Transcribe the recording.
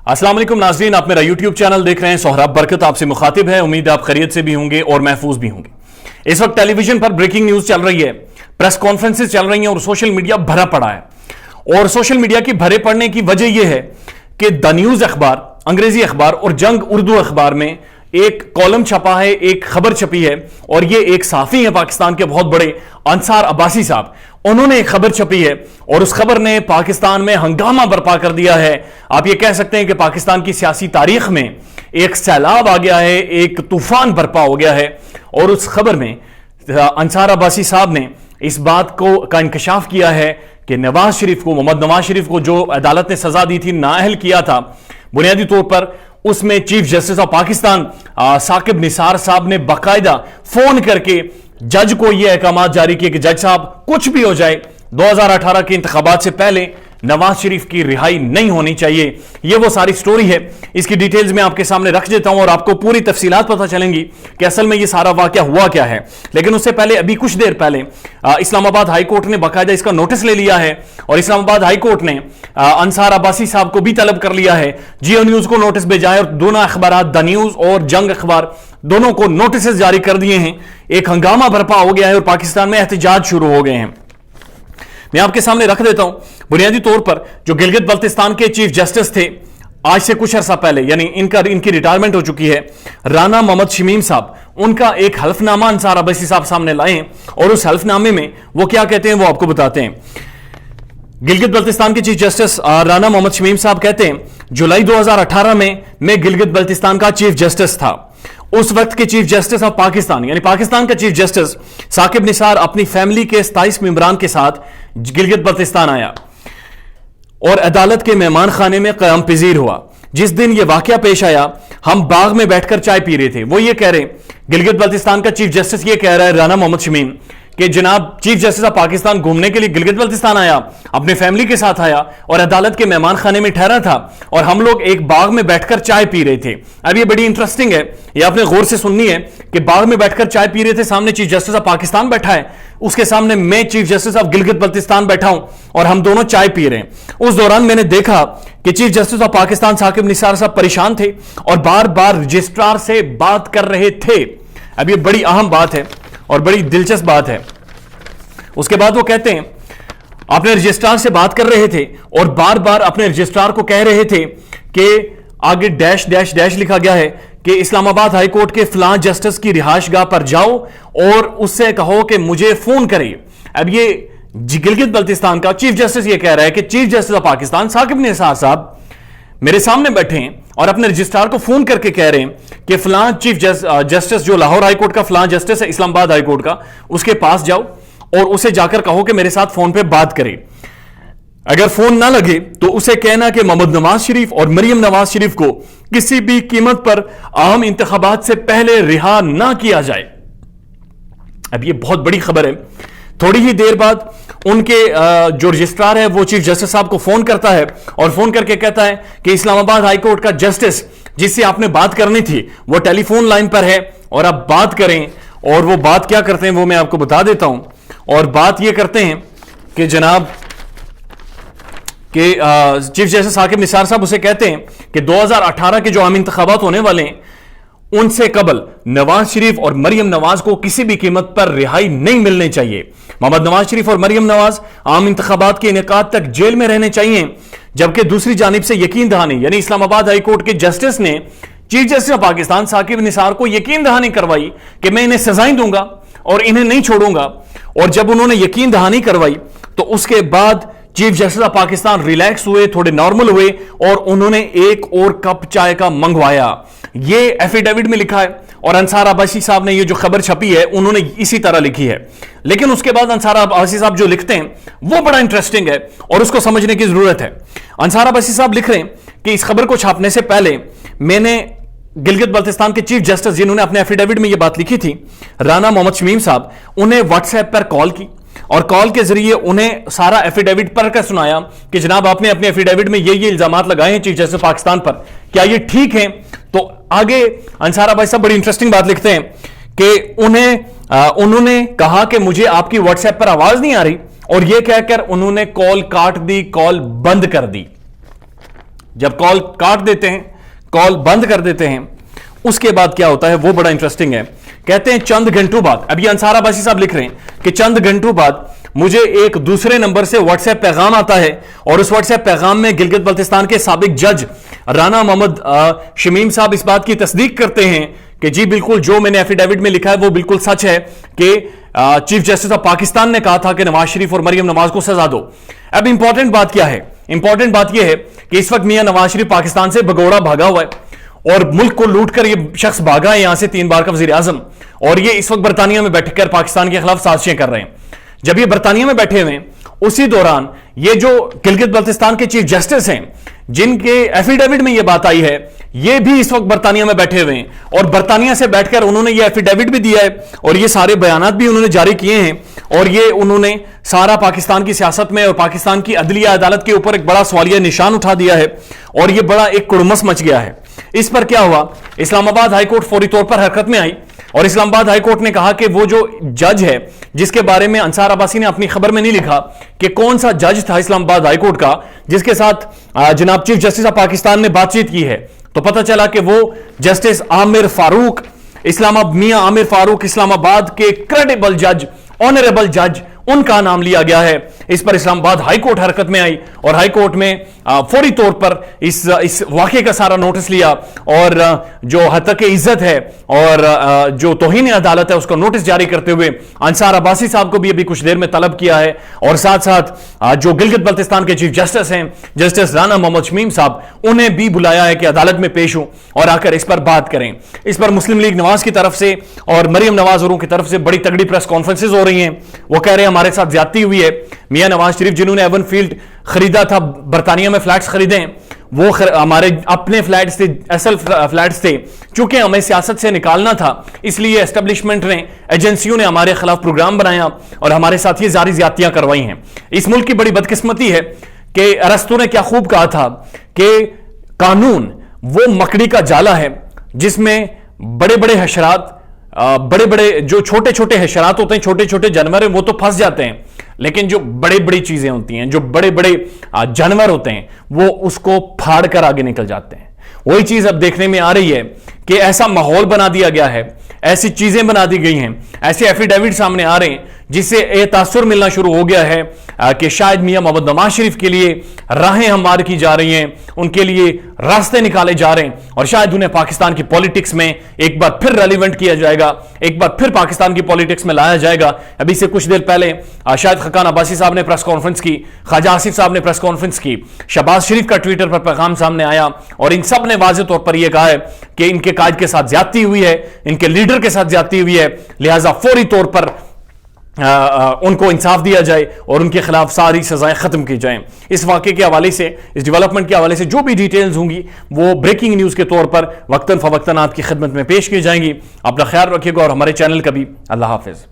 अस्सलाम वालेकुम नाज़रीन, आप मेरा यूट्यूब चैनल देख रहे हैं। सोहराब बरकत आपसे मुखातिब है। उम्मीद है आप खैरियत से भी होंगे और महफूज भी होंगे। इस वक्त टेलीविजन पर ब्रेकिंग न्यूज चल रही है, प्रेस कॉन्फ्रेंसेस चल रही हैं और सोशल मीडिया भरा पड़ा है। और सोशल मीडिया की भरे पड़ने की वजह यह है कि द न्यूज अखबार, अंग्रेजी अखबार और जंग उर्दू अखबार में एक कॉलम छपा है, एक खबर छपी है और ये एक साफी है पाकिस्तान के बहुत बड़े, अंसार अब्बासी साहब। उन्होंने एक खबर छपी है और उस खबर ने पाकिस्तान में हंगामा बर्पा कर दिया है। आप ये कह सकते हैं कि पाकिस्तान की सियासी तारीख में एक सैलाब आ गया है, एक तूफान बर्पा हो गया है। और उस खबर में अंसार अब्बासी साहब ने इस बात का इंकशाफ किया है कि नवाज शरीफ को, मोहम्मद नवाज शरीफ को जो अदालत ने सजा दी थी, नाअहल किया था, बुनियादी तौर पर उसमें chief justice of Pakistan Saqib Nisar साहब ने बाकायदा फोन करके जज को यह अहकाम जारी किए कि जज साहब, कुछ भी हो जाए 2018 के इंतखाबात से पहले नवाज शरीफ की रिहाई नहीं होनी चाहिए। यह वो सारी स्टोरी है, इसकी डिटेल्स में आपके सामने रख देता हूं और आपको पूरी तफसीलात पता चलेंगी कि असल में यह सारा वाकया हुआ क्या है। लेकिन उससे पहले, अभी कुछ देर पहले इस्लामाबाद हाई कोर्ट ने बाकायदा इसका नोटिस ले लिया है और इस्लामाबाद हाई कोर्ट ने अंसार अब्बासी साहब को भी तलब कर लिया है। जियो न्यूज को नोटिस भेजा है और दोनों अखबार, द न्यूज और जंग अखबार, दोनों को नोटिस जारी कर दिए हैं। एक हंगामा बर्पा हो गया है और पाकिस्तान में एहतजाज शुरू हो गए हैं। मैं आपके सामने रख देता हूं। बुनियादी तौर पर जो गिलगित बल्तिस्तान के चीफ जस्टिस थे, आज से कुछ अर्सा पहले, यानी इनकी रिटायरमेंट हो चुकी है, राना मोहम्मद शमीम साहब, उनका एक हल्फनामा अंसार अब्बासी साहब सामने लाए और उस हल्फनामे में वो क्या कहते हैं वो आपको बताते हैं। गिलगित बल्तिस्तान के चीफ जस्टिस राना मोहम्मद शमीम साहब कहते हैं, जुलाई 2018 में मैं गिलगित बल्तिस्तान का चीफ जस्टिस था। उस वक्त के चीफ जस्टिस ऑफ पाकिस्तान, यानी पाकिस्तान का चीफ जस्टिस साकिब निसार अपनी फैमिली के 27 मेंबरान के साथ गिलगित बल्तिस्तान आया और अदालत के मेहमान खाने में क़याम पजीर हुआ। जिस दिन यह वाकया पेश आया, हम बाग में बैठकर चाय पी रहे थे। वो ये कह रहे, गिलगित बल्तिस्तान का चीफ जस्टिस ये कह रहा है, राना मोहम्मद शमीम, कि जनाब चीफ जस्टिस ऑफ पाकिस्तान घूमने के लिए गिलगित बल्तिस्तान आया, अपने फैमिली के साथ आया और अदालत के मेहमान खाने में ठहरा था और हम लोग एक बाग में बैठकर चाय पी रहे थे। अब ये बड़ी इंटरेस्टिंग है, ये आपने गौर से सुननी है कि बाग में बैठकर चाय पी रहे थे, सामने चीफ जस्टिस ऑफ पाकिस्तान बैठा है, उसके सामने मैं chief justice of Gilgit Baltistan बैठा हूं और हम दोनों चाय पी रहे हैं। उस दौरान मैंने देखा कि chief justice of Pakistan Saqib Nisar साहब परेशान थे और बार बार रजिस्ट्रार से बात कर रहे थे। अब ये बड़ी अहम बात है और बड़ी दिलचस्प बात है। उसके बाद वो कहते हैं, अपने रजिस्ट्रार से बात कर रहे थे और बार बार अपने रजिस्ट्रार को कह रहे थे कि आगे डैश डैश डैश लिखा गया है कि इस्लामाबाद हाई कोर्ट के फलां जस्टिस की रिहाइशगाह पर जाओ और उससे कहो कि मुझे फोन करे। अब ये गिलगित बल्तिस्तान का चीफ जस्टिस ये कह रहा है कि chief justice of Pakistan Saqib Nisar साहब मेरे सामने बैठे हैं और अपने रजिस्ट्रार को फोन करके कह रहे हैं कि फलां चीफ जस्टिस जो लाहौर हाई कोर्ट का फलां जस्टिस है इस्लामाबाद हाई कोर्ट का, उसके पास जाओ और उसे जाकर कहो कि मेरे साथ फोन पे बात करे। अगर फोन ना लगे तो उसे कहना कि मोहम्मद नवाज शरीफ और मरियम नवाज शरीफ को किसी भी कीमत पर आम इंतखाबात से पहले रिहा ना किया जाए। अब ये बहुत बड़ी खबर है। थोड़ी ही देर बाद उनके जो रजिस्ट्रार है वो चीफ जस्टिस साहब को फोन करता है और फोन करके कहता है कि इस्लामाबाद हाई कोर्ट का जस्टिस जिससे आपने बात करनी थी वो टेलीफोन लाइन पर है और आप बात करें। और वो बात क्या करते हैं वो मैं आपको बता देता हूं। और बात ये करते हैं कि जनाब कि चीफ जस्टिस साकिब निसार साहब उसे कहते हैं कि 2018 के जो आम इंतखाबात होने वाले हैं उनसे कबल नवाज शरीफ और मरियम नवाज को किसी भी कीमत पर रिहाई नहीं मिलनी चाहिए। मोहम्मद नवाज शरीफ और मरियम नवाज आम इंतखाबात के इनेकाद तक जेल में रहने चाहिए। जबकि दूसरी जानिब से यकीन दहानी, यानी इस्लामाबाद हाई कोर्ट के जस्टिस ने chief justice of Pakistan Saqib Nisar को यकीन दहानी करवाई कि मैं इन्हें सजाएं दूंगा और इन्हें नहीं छोड़ूंगा। और जब उन्होंने यकीन दहानी करवाई तो उसके बाद chief justice of Pakistan relax हुए, थोड़े नॉर्मल हुए और उन्होंने एक और कप चाय का मंगवाया। ये एफिडेविट में लिखा है और अंसार अब्बासी साहब ने ये जो खबर छपी है उन्होंने इसी तरह लिखी है। लेकिन उसके बाद अंसार अब्बासी साहब जो लिखते हैं वो बड़ा इंटरेस्टिंग है और उसको समझने की जरूरत है। अंसार अब्बासी साहब लिख रहे हैं कि इस खबर को छापने से पहले मैंने गिलगित बल्तिस्तान के चीफ जस्टिस जिन्होंने अपने एफिडेविट में यह बात लिखी थी, राना मोहम्मद शमीम साहब, उन्हें व्हाट्सएप पर कॉल की और कॉल के जरिए उन्हें सारा एफिडेविट पढ़कर सुनाया कि जनाब आपने अपने एफिडेविट में ये इल्जामात लगाए हैं चीफ जस्टिस पाकिस्तान पर, क्या ये ठीक है? तो आगे अंसार अब्बासी साहब बड़ी इंटरेस्टिंग बात लिखते हैं कि उन्होंने कहा कि मुझे आपकी व्हाट्सएप पर आवाज नहीं आ रही और यह कहकर उन्होंने कॉल काट दी, कॉल बंद कर दी। جب کال کاٹ دیتے ہیں, کال بند کر دیتے ہیں, اس کے بعد کیا ہوتا ہے وہ بڑا انٹرسٹنگ ہے. کہتے ہیں چند گھنٹوں بعد, ابھی انصار عباسی صاحب لکھ رہے ہیں کہ چند گھنٹوں بعد مجھے ایک دوسرے نمبر سے واٹس ایپ پیغام آتا ہے, اور اس واٹس ایپ پیغام میں گلگت بلتستان کے سابق جج رانا محمد شمیم صاحب اس بات کی تصدیق کرتے ہیں کہ جی بالکل جو میں نے ایفیڈیوٹ میں لکھا ہے وہ بالکل سچ ہے کہ چیف جسٹس آف پاکستان نے کہا تھا کہ نواز شریف اور مریم نواز کو سزا دو. اب امپورٹنٹ بات کیا ہے؟ امپورٹنٹ بات یہ ہے کہ اس وقت میاں نواز شریف پاکستان سے بھگوڑا بھاگا ہوا ہے, اور ملک کو لوٹ کر یہ شخص بھاگا ہے یہاں سے 3 بار کا وزیر اعظم, اور یہ اس وقت برطانیہ میں بیٹھ کر پاکستان کے خلاف سازشیں کر رہے ہیں. جب یہ برطانیہ میں بیٹھے ہوئے ہیں, اسی دوران یہ جو گلگت بلتستان کے چیف جسٹس ہیں جن کے ایفیڈیوٹ میں یہ بات آئی ہے, یہ بھی اس وقت برطانیہ میں بیٹھے ہوئے ہیں, اور برطانیہ سے بیٹھ کر انہوں نے یہ ایفیڈیوٹ بھی دیا ہے, اور یہ سارے بیانات بھی انہوں نے جاری کیے ہیں, اور یہ انہوں نے سارا پاکستان کی سیاست میں اور پاکستان کی عدلیہ عدالت کے اوپر ایک بڑا سوالیہ نشان اٹھا دیا ہے, اور یہ بڑا ایک کڑمس مچ گیا ہے. اس پر کیا ہوا؟ اسلام آباد ہائی کورٹ فوری طور پر حرکت میں آئی, اور اسلام آباد ہائی کورٹ نے کہا کہ وہ جو جج ہے جس کے بارے میں انصار عباسی نے اپنی خبر میں نہیں لکھا کہ کون سا جج تھا اسلام آباد ہائی کورٹ کا جس کے ساتھ جناب چیف جسٹس آف پاکستان نے بات چیت کی ہے, تو پتہ چلا کہ وہ جسٹس عامر فاروق, میاں عامر فاروق اسلام آباد کے کریڈیبل جج, آنریبل جج, ان کا نام لیا گیا ہے. اس پر اسلام آباد ہائی کورٹ حرکت میں آئی, اور ہائی کورٹ میں فوری طور پر اس واقعے کا سارا نوٹس لیا, اور جو ہتک عزت ہے اور جو توہین عدالت ہے اس کو نوٹس جاری کرتے ہوئے انصار عباسی صاحب کو بھی ابھی کچھ دیر میں طلب کیا ہے, اور ساتھ ساتھ جو گلگت بلتستان کے چیف جسٹس ہیں جسٹس رانا محمد شمیم صاحب, انہیں بھی بلایا ہے کہ عدالت میں پیش ہوں اور آ کر اس پر بات کریں. اس پر مسلم لیگ نواز کی طرف سے اور مریم نواز اوروں کی طرف سے بڑی تگڑی پریس کانفرنسز ہو رہی ہیں. وہ کہہ رہے ہیں ہمارے ساتھ زیادتی ہوئی ہے. میاں نواز شریف جنہوں نے ایون فیلڈ خریدا تھا, برطانیہ میں فلیٹس خریدے ہیں, وہ ہمارے اپنے فلیٹس تھے, اصل فلیٹس تھے, چونکہ ہمیں سیاست سے نکالنا تھا اس لیے اسٹیبلشمنٹ نے, ایجنسیوں نے ہمارے خلاف پروگرام بنایا اور ہمارے ساتھ یہ ساری زیادتیاں کروائی ہیں. اس ملک کی بڑی بدقسمتی ہے کہ ارسطو نے کیا خوب کہا تھا کہ قانون وہ مکڑی کا جالا ہے جس میں بڑے بڑے حشرات, بڑے بڑے جو چھوٹے چھوٹے حشرات ہوتے ہیں, چھوٹے چھوٹے جانور ہیں, وہ تو پھنس جاتے ہیں, لیکن جو بڑے بڑی چیزیں ہوتی ہیں, جو بڑے بڑے جانور ہوتے ہیں, وہ اس کو پھاڑ کر آگے نکل جاتے ہیں. وہی چیز اب دیکھنے میں آ رہی ہے کہ ایسا ماحول بنا دیا گیا ہے, ایسی چیزیں بنا دی گئی ہیں, ایسے ایفیڈیوٹ سامنے آ رہے ہیں جس سے یہ تاثر ملنا شروع ہو گیا ہے کہ شاید میاں محمد نواز شریف کے لیے راہیں ہموار کی جا رہی ہیں, ان کے لیے راستے نکالے جا رہے ہیں, اور شاید انہیں پاکستان کی پولیٹکس میں ایک بار پھر ریلیونٹ کیا جائے گا, ایک بار پھر پاکستان کی پولیٹکس میں لایا جائے گا. ابھی سے کچھ دیر پہلے شاہد خاقان عباسی صاحب نے پریس کانفرنس کی, خواجہ آصف صاحب نے پریس کانفرنس کی, شہباز شریف کا ٹویٹر پر پیغام سامنے آیا, اور ان سب نے واضح طور پر یہ کہا ہے کہ ان کے قائد کے ساتھ زیادتی ہوئی ہے, ان کے لیڈر کے ساتھ زیادتی ہوئی ہے, لہٰذا فوری طور پر ان کو انصاف دیا جائے اور ان کے خلاف ساری سزائیں ختم کی جائیں. اس واقعے کے حوالے سے, اس ڈیولپمنٹ کے حوالے سے جو بھی ڈیٹیلز ہوں گی وہ بریکنگ نیوز کے طور پر وقتاً فوقتاً آپ کی خدمت میں پیش کی جائیں گی. اپنا خیال رکھیے گا اور ہمارے چینل کا بھی. اللہ حافظ.